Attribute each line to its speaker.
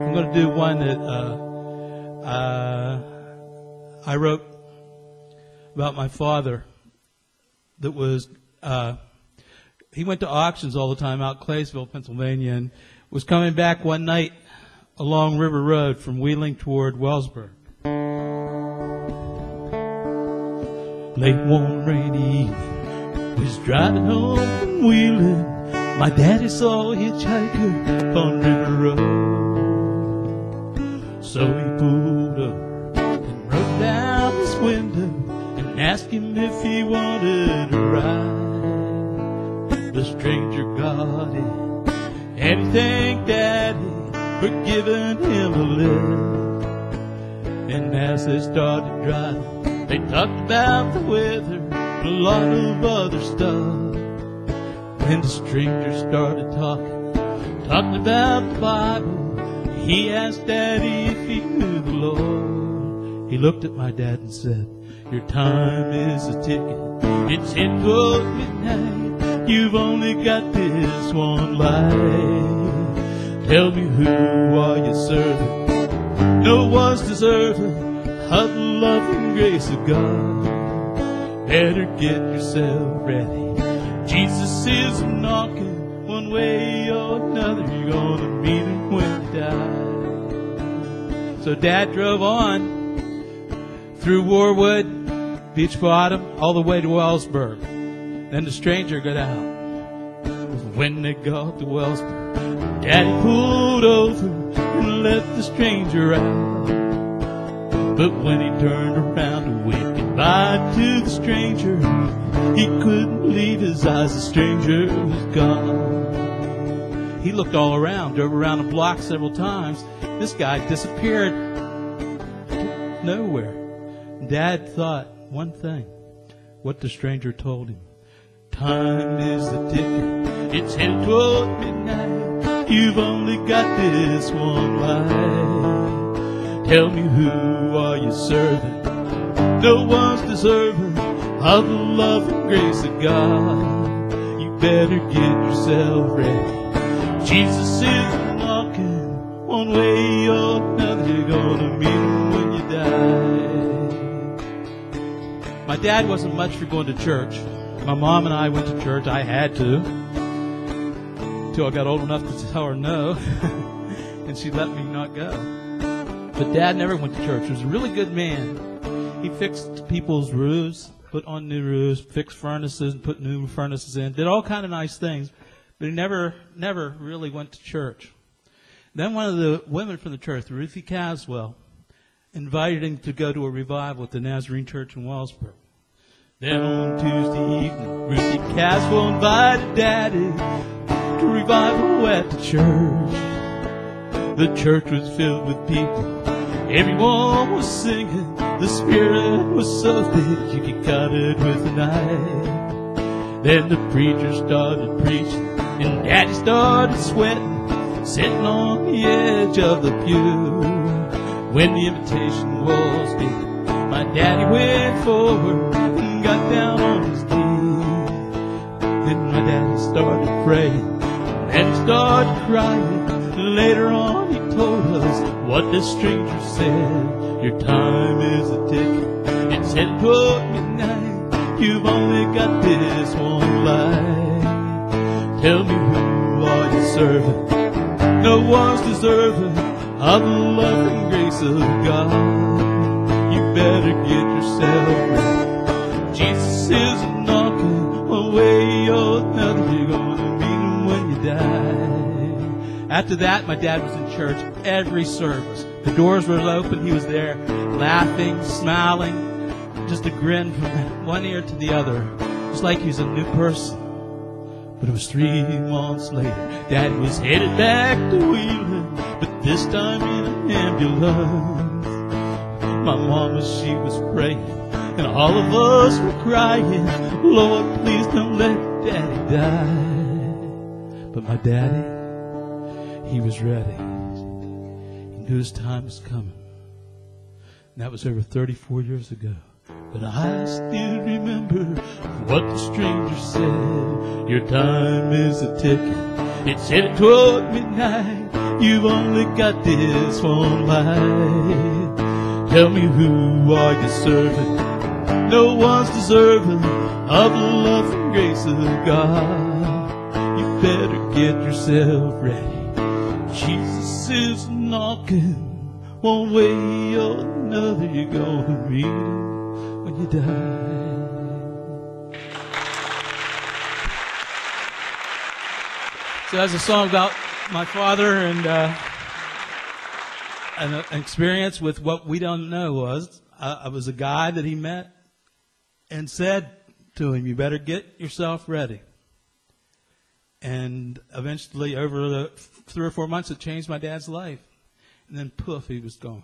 Speaker 1: I'm going to do one that I wrote about my father. That was he went to auctions all the time out Claysville, Pennsylvania, and was coming back one night along River Road from Wheeling toward Wellsburg. Late one rainy eve, was driving home from Wheeling. My daddy saw a hitchhiker on River Road. So he pulled up and rolled down his window and asked him if he wanted a ride. The stranger got it, and he thanked Daddy for giving him a lift. And as they started driving, they talked about the weather and a lot of other stuff. When the stranger started talking about the Bible, he asked Daddy if he knew the Lord. He looked at my dad and said, "Your time is a ticket. It's hit toward midnight. You've only got this one life. Tell me, who are you serving? No one's deserving of the love and grace of God. Better get yourself ready. Jesus is knocking one way or another. You're gonna meet him when you die." So Dad drove on through Warwood, Beach Bottom, all the way to Wellsburg. Then the stranger got out. When they got to Wellsburg, Daddy pulled over and let the stranger out. But when he turned around to wave goodbye to the stranger, he couldn't believe his eyes. The stranger was gone. He looked all around, drove around the block several times. This guy disappeared nowhere. Dad thought one thing, what the stranger told him. Time is the ticket. It's headed toward midnight. You've only got this one life. Tell me, who are you serving? No one's deserving of the love and grace of God. You better get yourself ready. Jesus is knocking one way or another. You're gonna meet him when you die. My dad wasn't much for going to church. My mom and I went to church. I had to, until I got old enough to tell her no, and she let me not go. But Dad never went to church. He was a really good man. He fixed people's roofs, put on new roofs, fixed furnaces, and put new furnaces in, did all kind of nice things, but he never really went to church. Then one of the women from the church, Ruthie Caswell, invited him to go to a revival at the Nazarene Church in Wellsburg. Then on Tuesday evening, Ruthie Caswell invited Daddy to revival at the church. The church was filled with people. Everyone was singing. The Spirit was so thick you could cut it with a knife. Then the preacher started preaching, and Daddy started sweating, sitting on the edge of the pew. When the invitation was given, my daddy went forward and got down on his knees. Then my daddy started praying, and he started crying. Later on he told us what the stranger said. Your time is a ticket. It's headed toward midnight. You've only got this one life. Tell me, who are you serving? No one's deserving of the love and grace of God. You better get yourself ready. Jesus is knocking one way or another. You're gonna meet him when you die. After that, my dad was in church every service. The doors were open. He was there laughing, smiling, just a grin from one ear to the other. Just like he was a new person. But it was 3 months later. Dad was headed back to Wheeling, but this time in an ambulance. My mama, she was praying, and all of us were crying, Lord, please don't let Daddy die. But my daddy, he was ready. He knew his time was coming. And that was over 34 years ago. But I still remember what the stranger said. Your time is a ticket. It's headed toward midnight. You've only got this one life. Tell me, who are you serving? No one's deserving of the love and grace of God. You better get yourself ready. Jesus is knocking. One way or another, you're gonna meet him when you die. So that's a song about my father and an experience with what we don't know was. I was a guy that he met and said to him, you better get yourself ready. And eventually, over the 3 or 4 months, it changed my dad's life. And then poof, he was gone.